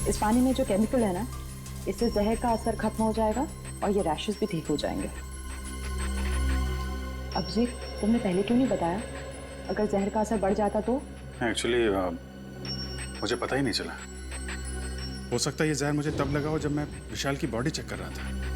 इस पानी में जो केमिकल है ना, इससे जहर का असर खत्म हो जाएगा और ये रैशेस भी ठीक हो जाएंगे। अभिजीत, तुमने पहले क्यों नहीं बताया? अगर जहर का असर बढ़ जाता तो? एक्चुअली मुझे पता ही नहीं चला। हो सकता है ये जहर मुझे तब लगा हो जब मैं विशाल की बॉडी चेक कर रहा था।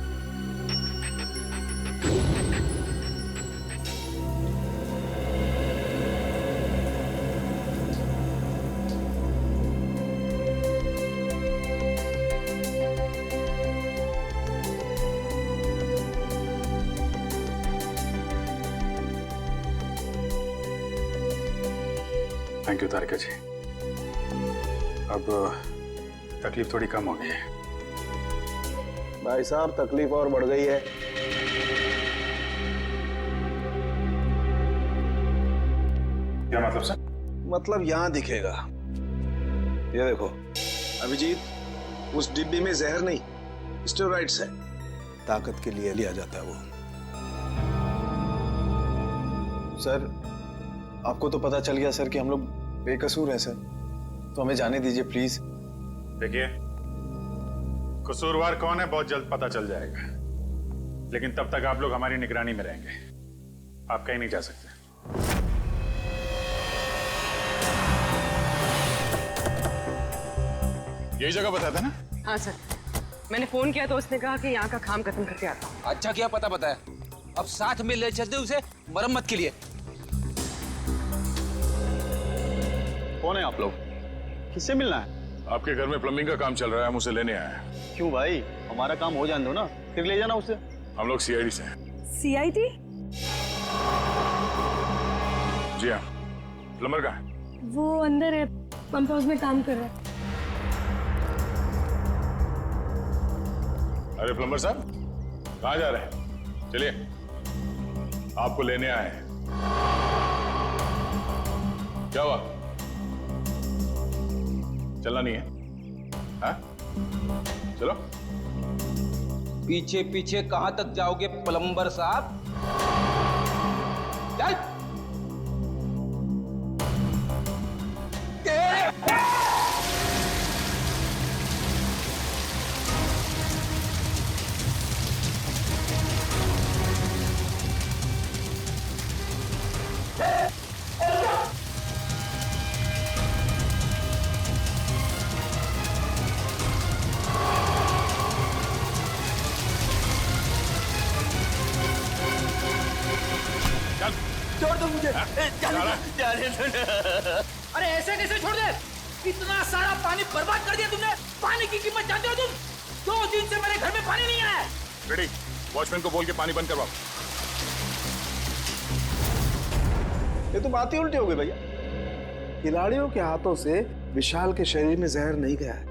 थैंक यू तारिका जी। अब तकलीफ थोड़ी कम हो गई है। भाई साहब, तकलीफ और बढ़ गई है। क्या मतलब सर? मतलब यहाँ दिखेगा। ये देखो अभिजीत, उस डिब्बी में जहर नहीं, स्टेरॉइड्स है। ताकत के लिए लिया जाता है वो। सर, आपको तो पता चल गया सर कि हम लोग बेकसूर हैं सर, तो हमें जाने दीजिए प्लीज। देखिए, कसूरवार कौन है बहुत जल्द पता चल जाएगा, लेकिन तब तक आप लोग हमारी निगरानी में रहेंगे। आप कहीं नहीं जा सकते। यही जगह बताया था ना? हाँ सर, मैंने फोन किया तो उसने कहा कि यहाँ का काम खत्म करके आता हूँ। अच्छा किया पता बताया। अब साथ में ले चलते उसे मरम्मत के लिए। कौन है आप लोग? किससे मिलना है? आपके घर में प्लम्बिंग का काम चल रहा है, हम उसे लेने आए हैं। क्यों भाई, हमारा काम हो जाने दो ना, फिर ले जाना उसे। हम लोग सीआईडी से हैं। CID? जी हाँ। प्लम्बर कहाँ है? वो अंदर है, पंप हाउस में काम कर रहा है। अरे प्लम्बर साहब, कहाँ जा रहे हैं? चलिए, आपको लेने आए हैं। क्या हुआ? चलना नहीं है? हाँ? चलो। पीछे पीछे कहां तक जाओगे प्लम्बर साहब? चल। छोड़ दो मुझे। अरे ऐसे कैसे छोड़ दे? इतना सारा पानी बर्बाद कर दिया तुमने। पानी की कीमत जानते हो तुम? 2 दिन से मेरे घर में पानी नहीं आया है। रेडी, वॉचमैन को बोल के पानी बंद करवाओ। ये तो बात ही उल्टी हो गई भैया। खिलाड़ियों के हाथों से विशाल के शरीर में जहर नहीं गया है,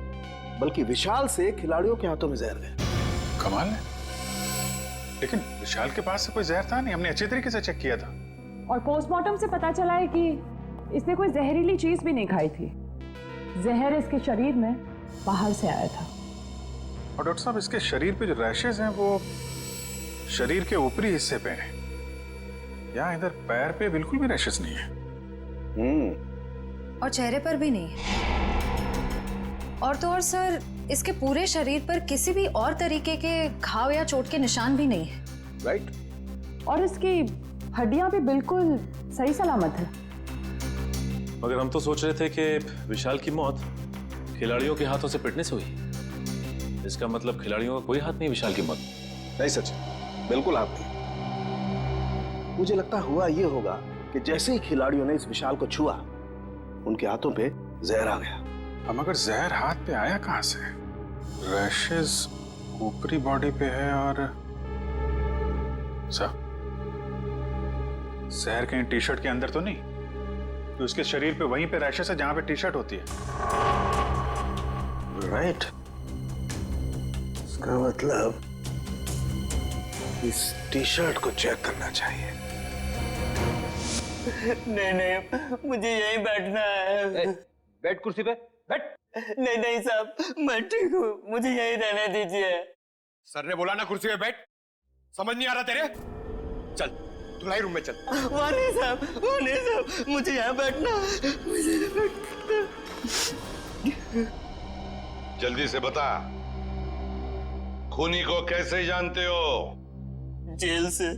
बल्कि विशाल से खिलाड़ियों के हाथों में जहर गया। कमाल है, लेकिन विशाल के पास से कोई जहर था नहीं। हमने अच्छे तरीके से चेक किया था। और पोस्टमार्टम से पता चला है कि इसने कोई जहरीली चीज भी नहीं खाई थी। जहर इसके शरीर में बाहर से आया था। और डॉक्टर साहब, इसके शरीर पे जो रैशेज हैं वो शरीर के ऊपरी हिस्से पे हैं। यहाँ इधर पैर पे बिल्कुल भी रैशेज नहीं है। और चेहरे पर भी नहीं। और तो और सर, इसके पूरे शरीर पर किसी भी और तरीके के घाव या चोट के निशान भी नहीं है। राइट। और इसकी हड्डियां भी बिल्कुल सही सलामत है। मगर हम तो सोच रहे थे कि विशाल की मौत खिलाड़ियों के हाथों से पिटने से हुई। इसका मतलब खिलाड़ियों का कोई हाथ नहीं विशाल की मौत। नहीं सच, बिल्कुल आपकी। मुझे लगता हुआ ये होगा कि जैसे ही खिलाड़ियों ने इस विशाल को छुआ, उनके हाथों पे जहर आ गया। अब मगर जहर हाथ पे आया कहाँ से? रैशेज ऊपरी बॉडी पे है और जहर कहीं टी शर्ट के अंदर तो नहीं? तो उसके शरीर पे वहीं पे रैशेज है जहां पे टी शर्ट होती है। राइट। इसका मतलब इस टी शर्ट को चेक करना चाहिए। नहीं नहीं, मुझे यहीं बैठना है। बैठ कुर्सी पे, बैठ। नहीं नहीं साहब, मैं ठीक हूँ, मुझे यहीं रहने दीजिए। सर ने बोला ना कुर्सी पे बैठ। समझ नहीं आ रहा तेरे? चल धुलाई रूम में चल। वहाँ नहीं साहब, वहाँ नहीं साहब, मुझे यहाँ बैठना है, मुझे यहाँ बैठना। जल्दी से बता, खूनी को कैसे जानते हो? जेल से।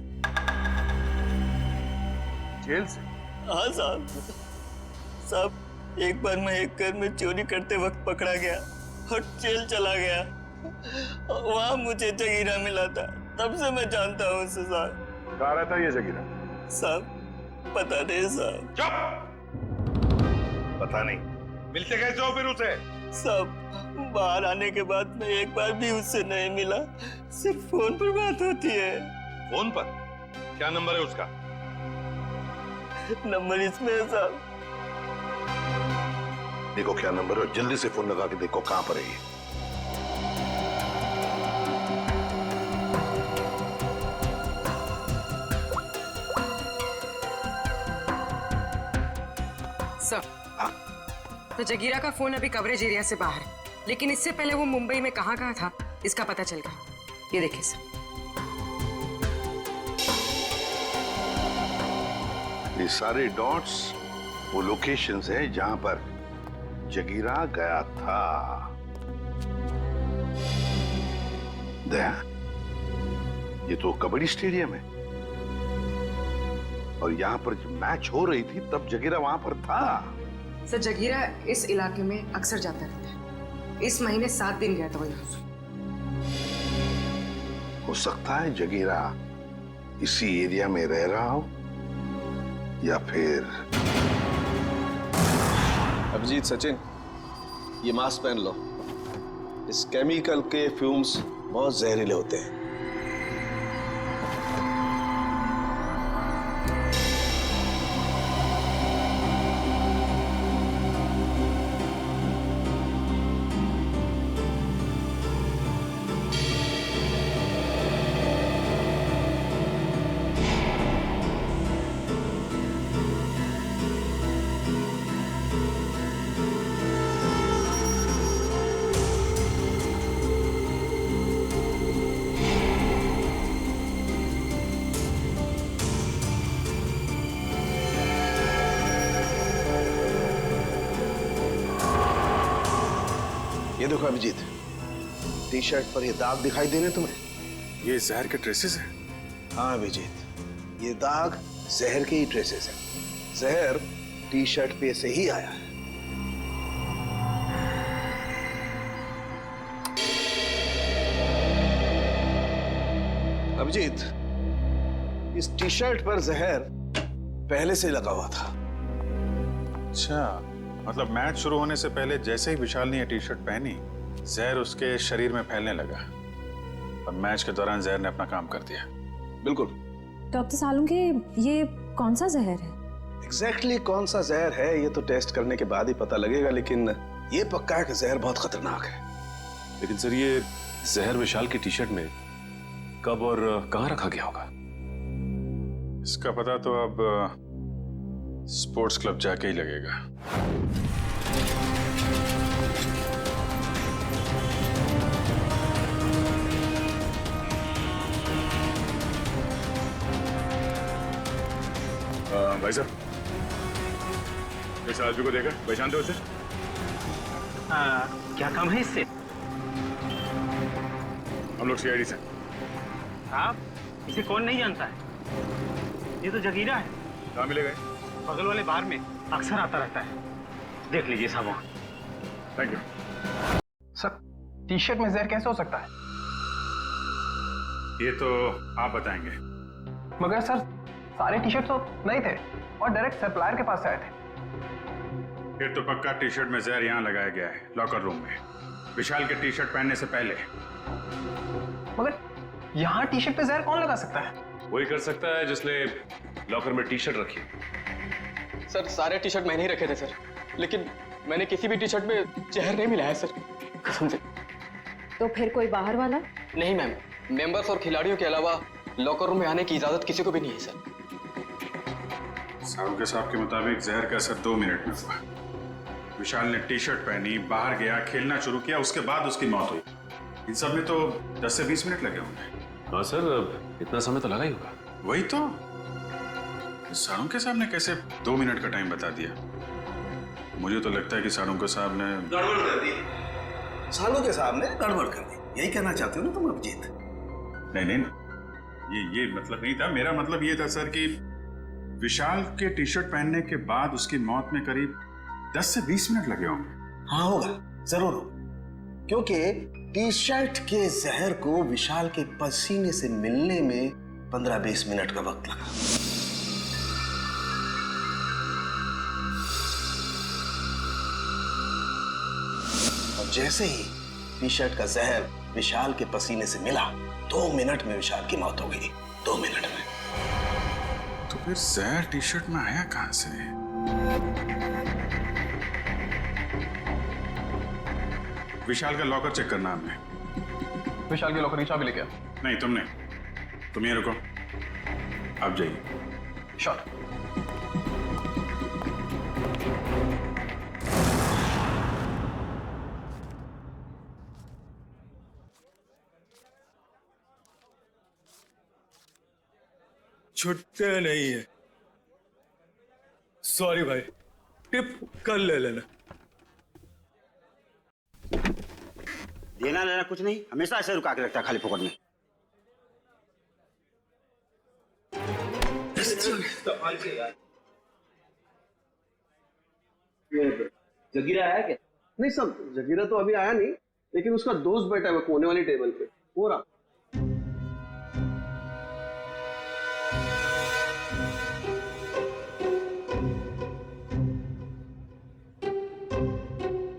जेल से? हाँ साहब। साहब, एक बार मैं एक घर में चोरी करते वक्त पकड़ा गया और जेल चला गया। वहां मुझे जगीरा मिला था, तब से मैं जानता हूँ उसे साहब। कहाँ रहता है ये जगीरा? साहब पता नहीं साहब। चुप! पता नहीं, मिलते कैसे हो फिर उसे? साहब, बाहर आने के बाद मैं एक बार भी उससे नहीं मिला, सिर्फ फोन पर बात होती है। फोन पर? क्या नंबर है उसका? नंबर इसमें है साहब। देखो क्या नंबर है, जल्दी से फोन लगा के देखो कहां पर है ये। सर, तो जगीरा का फोन अभी कवरेज एरिया से बाहर है, लेकिन इससे पहले वो मुंबई में कहाँ था इसका पता चल गया। ये देखिए सर, ये सारे डॉट्स वो लोकेशंस हैं जहां पर जगीरा गया था। दया, ये तो कबड्डी स्टेडियम है और यहाँ पर जब मैच हो रही थी तब जगीरा वहां पर था। सर जगीरा इस इलाके में अक्सर जाता रहता है। इस महीने 7 दिन गया था वो यहाँ से। हो सकता है जगीरा इसी एरिया में रह रहा हो या फिर। अभिजीत, सचिन, ये मास्क पहन लो। इस केमिकल के फ्यूम्स बहुत जहरीले होते हैं। ये देखो अभिजीत, टी शर्ट पर ये दाग दिखाई दे रहे तुम्हें? ये जहर के ट्रेसेस हैं? हाँ अभिजीत, ये दाग जहर के ही ट्रेसेस हैं। जहर टी शर्ट पे से ही आया है। अभिजीत, इस टी शर्ट पर जहर पहले से लगा हुआ था। अच्छा, मतलब मैच शुरू होने से पहले जैसे ही विशाल ने ये टी शर्ट पहनी, जहर उसके शरीर में फैलने लगा और मैच के दौरान जहर ने अपना काम कर दिया। बिल्कुल। डॉक्टर सालुंके, ये कौन सा जहर है? एग्जैक्टली कौन सा जहर है ये तो टेस्ट करने के बाद ही पता लगेगा, लेकिन ये पक्का है कि जहर बहुत खतरनाक है। लेकिन सर, ये जहर विशाल की टी शर्ट में कब और कहां रखा गया होगा? इसका पता तो अब स्पोर्ट्स क्लब जाके ही लगेगा। भाई साहब, इस आदमी को देखा, पहचानते हो उसे? क्या काम है इससे? हम लोग सीआईडी से। आप इसे कौन नहीं जानता है? ये तो जगीरा है। कहाँ मिले गए? बगल वाले बार में अक्सर आता रहता है, देख लीजिए साहब वहाँ। Thank you sir, T shirt में जहर कैसे हो सकता है? ये तो आप बताएंगे। मगर सर, सारे टी शर्ट तो नहीं थे और डायरेक्ट सप्लायर के पास से आए थे। फिर तो पक्का टी शर्ट में जहर यहाँ लगाया गया है, लॉकर रूम में, विशाल के टी शर्ट पहनने से पहले। मगर यहाँ टी शर्ट पे जहर कौन लगा सकता है? वही कर सकता है जिसने लॉकर में टी शर्ट रखी। सर, सारे टी शर्ट मैंने ही रखे थे सर, लेकिन मैंने किसी भी टी शर्ट में जहर नहीं मिलाया सर, कसम से। तो फिर कोई बाहर वाला? नहीं मैम, मेंबर्स और खिलाड़ियों के अलावा लॉकर रूम में आने की इजाजत किसी को भी नहीं है सर। साहब के साहब के मुताबिक जहर का असर 2 मिनट में हुआ। विशाल ने टी शर्ट पहनी, बाहर गया, खेलना शुरू किया, उसके बाद उसकी मौत हुई। इन सब में तो 10 से 20 मिनट लगे होंगे। हाँ सर, इतना समय तो लगा ही होगा। वही तो, साळुंके साहब ने कैसे 2 मिनट का टाइम बता दिया? मुझे तो लगता है कि साळुंके साहब ने गड़बड़ कर दी। सालों के सामने गड़बड़ कर दी, यही कहना चाहते हो ना तुम अभिजीत? नहीं नहीं, ये मतलब नहीं था। मेरा मतलब ये था सर कि विशाल के टी शर्ट पहनने के बाद उसकी मौत में करीब 10 से 20 मिनट लगे होंगे। हाँ होगा, जरूर होगा, क्योंकि टी शर्ट के जहर को विशाल के पसीने से मिलने में 15-20 मिनट का वक्त लगा। और जैसे ही टी शर्ट का जहर विशाल के पसीने से मिला, 2 मिनट में विशाल की मौत हो गई। 2 मिनट में। तो फिर जहर टी शर्ट में आया कहां से? विशाल का लॉकर चेक करना हमने। विशाल के लॉकर की चाबी लेके आ। नहीं तुमने, तुम ये रुको, आप जाइए। श्योर। छुट्टे नहीं है। सॉरी भाई, टिप कल ले लेना। देना लेना कुछ नहीं, हमेशा ऐसे रुका के रखता है खाली फोकट में। जगीरा आया क्या? नहीं सब, जगीरा तो अभी आया नहीं, लेकिन उसका दोस्त बैठा है कोने वाली टेबल पे, हो रहा।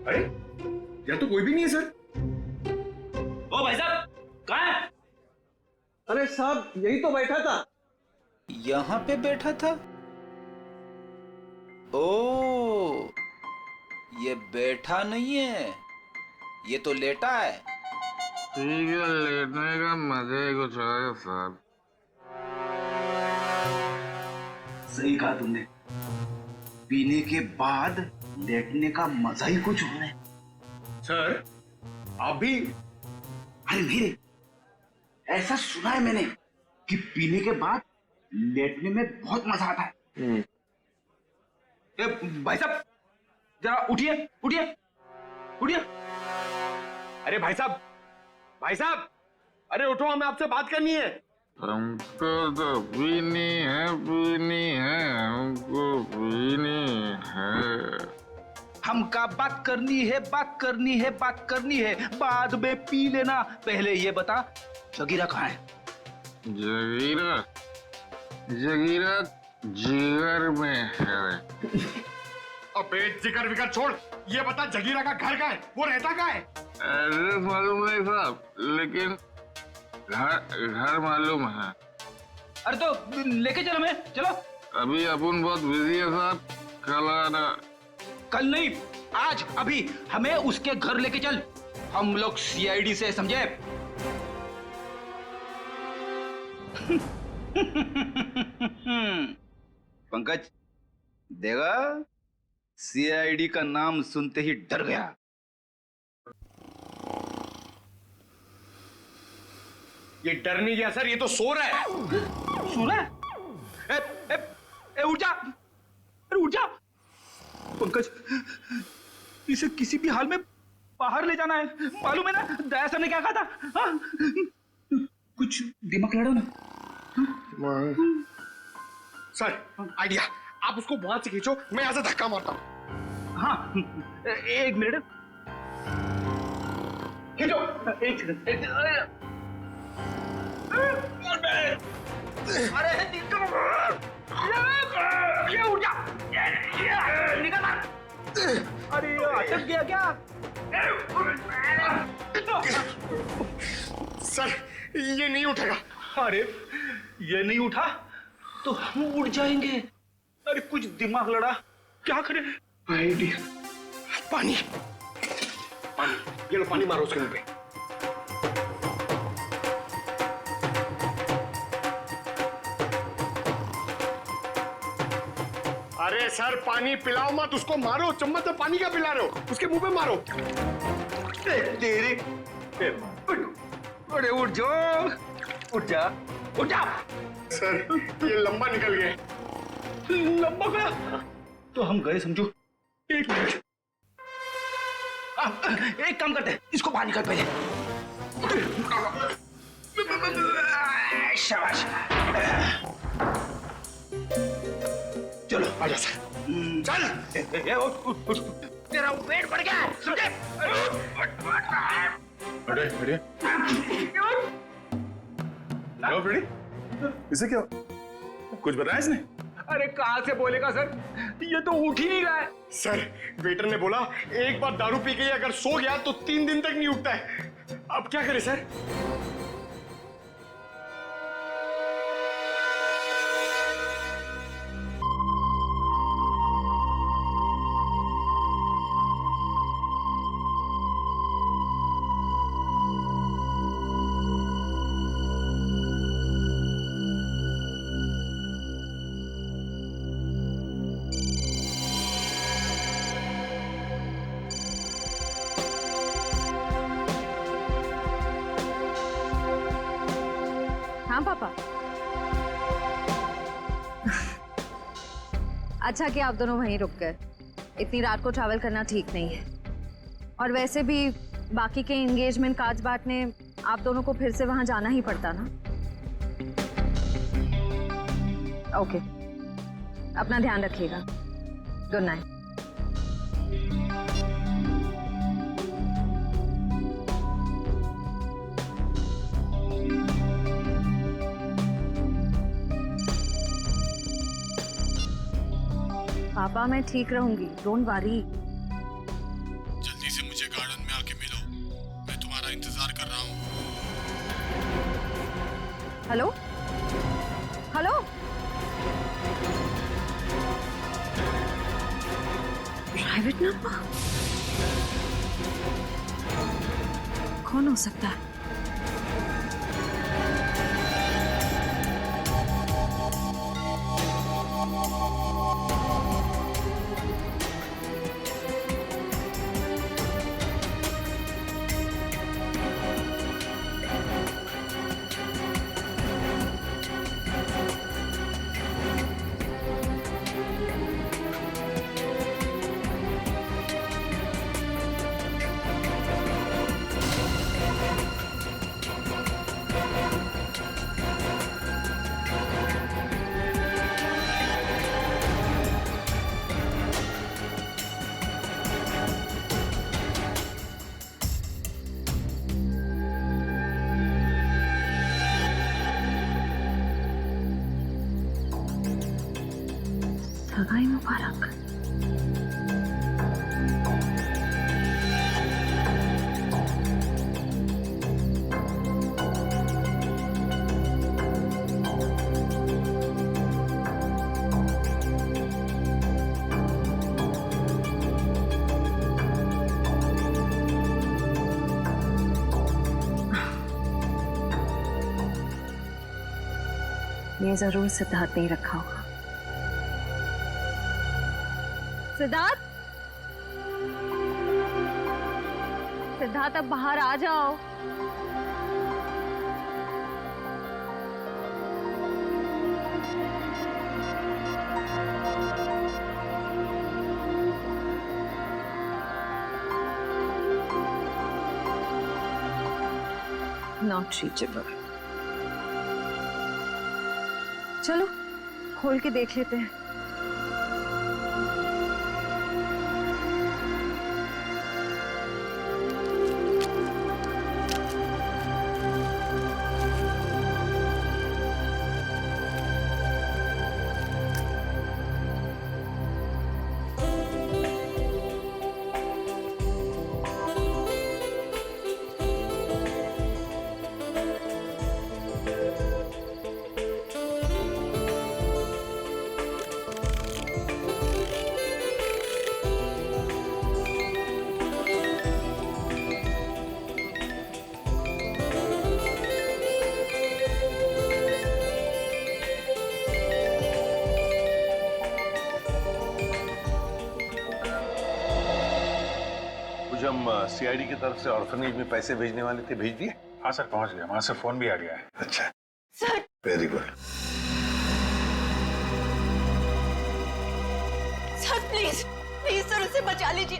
अरे यहाँ तो कोई भी नहीं है सर। ओ भाई साहब, कहाँ है? अरे साहब, यही तो बैठा था। यहाँ पे बैठा था? ओ, ये बैठा नहीं है, ये तो लेटा है। ठीक है, लेटने का मजा ही कुछ है साहब। सही कहा तुमने, पीने के बाद लेटने का मजा ही कुछ और है। सर आप भी? अरे मेरे, ऐसा सुना है मैंने कि पीने के बाद लेटने में बहुत मजा आता है। भाई साहब जरा उठिए उठिए उठिए। अरे भाई साहब, भाई साहब, अरे उठो, हमें आपसे बात करनी है। हमको तो पीनी है, पीनी है, हमको पीनी है। हमका बात करनी है, बात करनी है, बात करनी है, बाद में पी लेना। पहले ये बता, जगीरा कहाँ है? जगीरा, जगीरा जिगर में है। अबे जिगर विगर छोड़, ये बता जगीरा का घर कहाँ है, वो रहता कहाँ है? एड्रेस मालूम नहीं साहब, लेकिन घर मालूम है। अरे तो लेके चलो, मैं चलो। अभी अपन बहुत बिजी है साहब, कल आना। कल नहीं, आज, अभी हमें उसके घर लेके चल। हम लोग सीआईडी से, समझे? पंकज देखा, सीआईडी का नाम सुनते ही डर गया। ये डर नहीं गया सर, ये तो सो रहा है। सो रहा है? उठ जा, अरे उठ जा। पंकज, इसे किसी भी हाल में बाहर ले जाना है, मालूम है ना दया सर ने क्या कहा था? हाँ? कुछ दिमाग लड़ो ना। सर आइडिया, आप उसको वहां से खींचो, मैं यहां से धक्का मारता हूं। हाँ, एक मिनट, खींचो। अरे ये उठ जा, निकल। अरे अटक गया क्या? सर ये नहीं उठेगा। अरे ये नहीं उठा तो हम उड़ जाएंगे। अरे कुछ दिमाग लड़ा, क्या करें? आइडिया, पानी, पानी, ये लो पानी मारो उसके मुंह पे। अरे सर पानी पिलाओ मत उसको, मारो, चम्मच में पानी क्या पिला रहे हो, उसके मुंह पे मारो। तेरे अरे उठ जाओ, उठ जा, उठ जा। सर ये लंबा निकल गया। लंबा गया तो हम गए समझो। एक मिनट, एक काम करते हैं, इसको बाहर निकाल पहले। शाबाश। चलो आजा सर। चल। उठ। तेरा पेट बढ़ गया, समझे? अरे इसे क्या कुछ बताया इसने? अरे कहाँ से बोलेगा सर, ये तो उठ ही नहीं रहा है। सर वेटर ने बोला एक बार दारू पी के अगर सो गया तो 3 दिन तक नहीं उठता है। अब क्या करें सर? हाँ पापा। अच्छा कि आप दोनों वहीं रुक गए, इतनी रात को ट्रैवल करना ठीक नहीं है। और वैसे भी बाकी के एंगेजमेंट कार्ड्स बांटने आप दोनों को फिर से वहां जाना ही पड़ता ना। ओके, अपना ध्यान रखिएगा। Good night. पापा मैं ठीक रहूंगी, डोंट वरी। जल्दी से मुझे गार्डन में आके मिलो, मैं तुम्हारा इंतजार कर रहा हूँ। हेलो हेलो, प्राइवेट नंबर कौन हो सकता है? सगाई मुबारक। ये जरूर सिद्धार्थ ने रखा होगा। सिद्धार्थ, सिद्धार्थ अब बाहर आ जाओ। Not reachable. चलो खोल के देख लेते हैं। हम सीआईडी की तरफ से ऑर्फनेज में पैसे भेजने वाले थे, भेज दिए? हाँ सर, पहुंच गया, वहां से फोन भी आ गया है। अच्छा sir, very good. Sir please please sir उसे बचा लीजिए।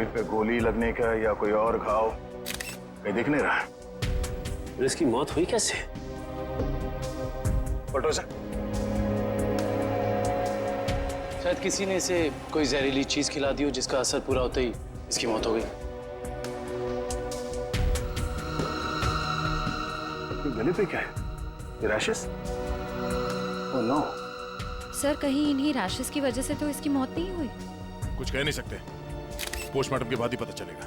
शरीर पे गोली लगने का या कोई और घाव कहीं दिख नहीं रहा। फिर इसकी मौत हुई कैसे? पटोसा, शायद किसी ने इसे कोई जहरीली चीज खिला दी हो जिसका असर पूरा होते ही इसकी मौत हो गई। गले पे क्या है? ये रैशेस? Oh no. सर कहीं इन्हीं रैशेस की वजह से तो इसकी मौत नहीं हुई? कुछ कह नहीं सकते, पोस्टमार्टम के बाद ही पता चलेगा।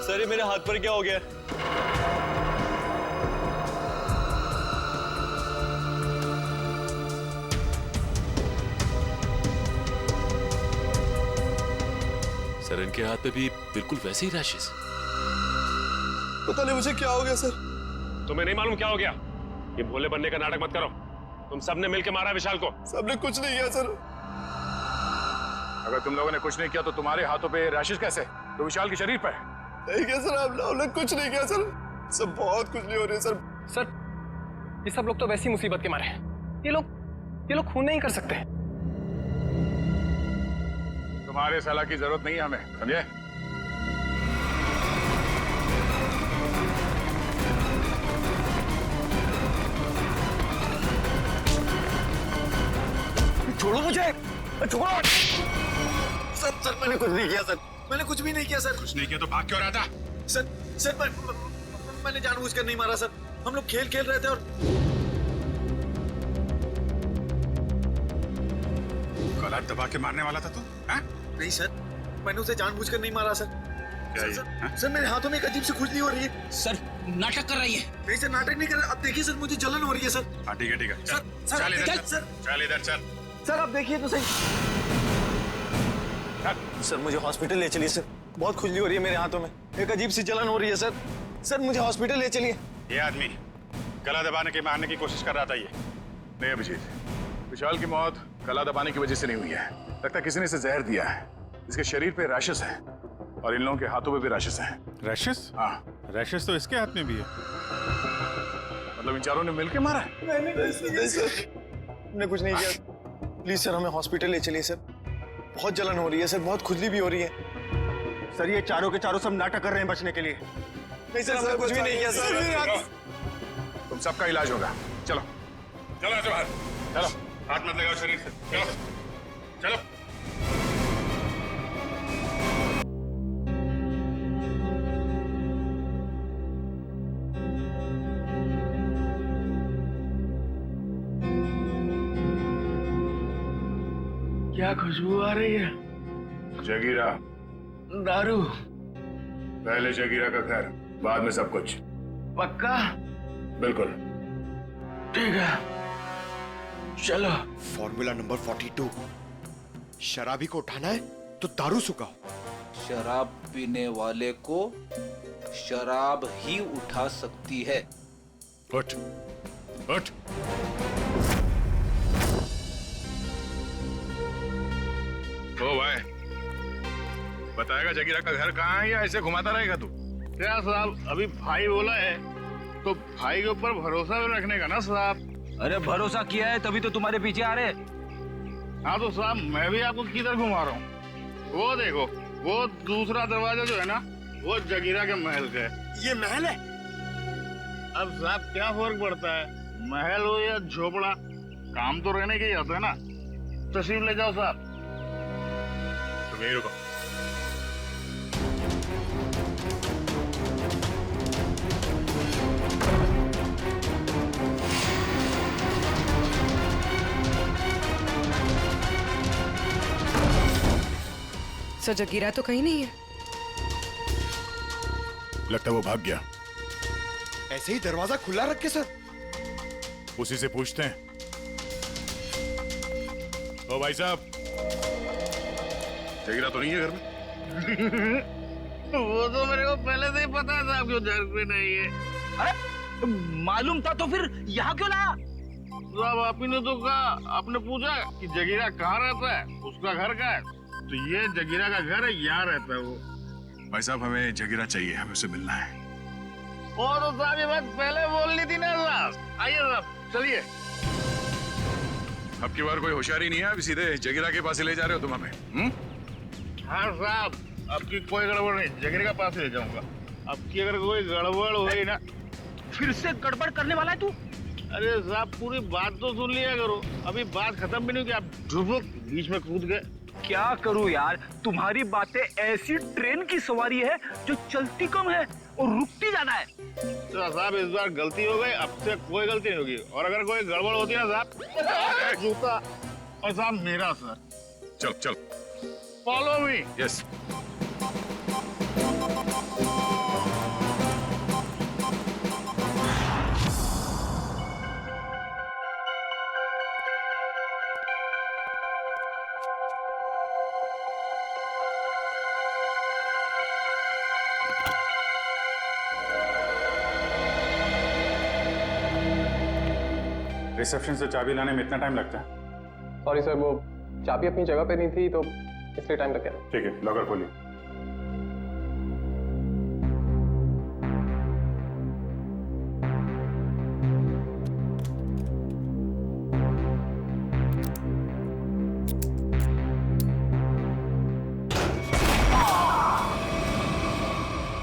सर ये मेरे हाथ पर क्या हो गया? सर इनके हाथ पे भी बिल्कुल वैसे ही रैशेस। पता नहीं मुझे क्या हो गया सर। तुम्हें नहीं मालूम क्या हो गया? ये भोले बनने का नाटक मत करो। तुम सबने मिलकर मारा विशाल को। सबने कुछ नहीं किया सर। अगर तुम लोगों ने कुछ नहीं किया तो तुम्हारे हाथों पे रैशेस कैसे? तो विशाल के शरीर पर नहीं किया सर, आप लोगों ने कुछ नहीं किया सर। सब बहुत कुछ नहीं हो रही है सर। सर ये सब लोग तो वैसी मुसीबत के मारे हैं। ये लोग खून नहीं कर सकते। तुम्हारे सलाह की जरूरत नहीं है हमें, समझे? छोड़ो मुझे, छोड़ो। सर मैंने कुछ नहीं किया सर, मैंने कुछ भी नहीं किया सर। कुछ नहीं किया तो भाग क्यों रहा था? सर मैंने जानबूझकर नहीं मारा सर। हम लोग खेल रहे थे और गला दबा के मारने वाला था तू? नहीं सर, मैंने उसे जानबूझकर नहीं मारा सर। सर मेरे हाथों में एक अजीब सी खुजली हो रही है। सर नाटक कर रही है। नहीं सर, नाटक नहीं कर रहा। अब देखिए सर, मुझे जलन हो रही है सर। हाँ ठीक है चल इधर चल। सर आप देखिए तो सही। सर मुझे हॉस्पिटल ले चलिए सर, बहुत खुजली हो रही है मेरे हाथों में, एक अजीब सी जलन हो रही है सर। सर मुझे हॉस्पिटल ले चलिए। ये आदमी गला दबाने के मारने की कोशिश कर रहा था। ये नहीं अभिजीत, विशाल की मौत गला दबाने की वजह से नहीं हुई है। लगता है किसी ने इसे जहर दिया है। इसके शरीर पे रैशेस है और इन लोगों के हाथों पे भी रैशेस हैं। रैशेस? हाँ, रैशेस तो इसके हाथ में भी है। मतलब इन चारों ने मिलकर मारा है? नहीं सर, हमने कुछ नहीं किया। प्लीज सर हमें हॉस्पिटल ले चलिए सर, बहुत जलन हो रही है सर, बहुत खुजली भी हो रही है। सर ये चारों के चारों सब नाटक कर रहे हैं बचने के लिए। नहीं सर, हमने कुछ भी नहीं किया सर। तुम सबका इलाज होगा। चलो चलो ऐसे बाहर चलो, हाथ मत लगाओ शरीर से। चलो चलो। क्या खुशबू आ रही है? जगीरा। दारू? पहले जगीरा का घर, बाद में सब कुछ। पक्का? बिल्कुल। ठीक है, चलो। फॉर्मूला नंबर 42, शराबी को उठाना है तो दारू सुखाओ। शराब पीने वाले को शराब ही उठा सकती है। उठ उठ। ओ भाई, बताएगा जगीरा का घर कहाँ है या ऐसे घुमाता रहेगा तू? क्या साहब, अभी भाई बोला है तो भाई के ऊपर भरोसा भी रखने का ना साहब। अरे भरोसा किया है तभी तो तुम्हारे पीछे आ रहे। हाँ तो साहब मैं भी आपको किधर घुमा रहा हूँ। वो देखो, वो दूसरा दरवाजा जो है ना, वो जगीरा के महल का है। ये महल है? अब साहब क्या फर्क पड़ता है, महल हो या झोपड़ा, काम तो रहने के ही होता है ना। तशरीफ ले जाओ साहब। तुम यहीं रुको। सर जगीरा तो कहीं नहीं है। लगता है वो भाग गया। ऐसे ही दरवाजा खुला रखे सर। उसी से पूछते हैं। ओ भाई साहब, जगीरा तो नहीं है घर में? वो तो मेरे को पहले से ही पता था आपको घर पे नहीं है। अरे मालूम था तो फिर यहाँ क्यों लाया? साहब आप ही ने तो कहा, आपने पूछा कि जगीरा कहाँ रहता है, उसका घर कहाँ है, तो ये जगीरा का घर है, यहाँ रहता है वो। भाई साहब हमें जगीरा चाहिए, हमें उससे मिलना है। और तो साहब ये बात पहले बोलनी थी ना साहब। आइए साहब चलिए। अब की बार कोई होशियारी नहीं है, अभी सीधे जगीरा के पास ही ले जा रहे हो तुम हमें? हाँ साहब, अब की कोई गड़बड़ नहीं, जगीरा के पास ले जाऊंगा। अब की अगर कोई गड़बड़ हुई ना। फिर से गड़बड़ करने वाला है तू? अरे साहब पूरी बात तो सुन लिया करो, अभी बात खत्म भी नहीं हुई कि आप ढुबुक बीच में कूद गए। क्या करूं यार, तुम्हारी बातें ऐसी ट्रेन की सवारी है जो चलती कम है और रुकती ज्यादा है। तो साहब इस बार गलती हो गई, अब से कोई गलती नहीं होगी, और अगर कोई गड़बड़ होती है ना साहब, जूता और साहब मेरा सर। चल चल, फॉलो मी। यस। रिसेप्शन से चाबी लाने में इतना टाइम लगता है? सॉरी सर, वो चाबी अपनी जगह पे नहीं थी तो इसलिए टाइम लग गया। ठीक है, लॉकर खोलिए।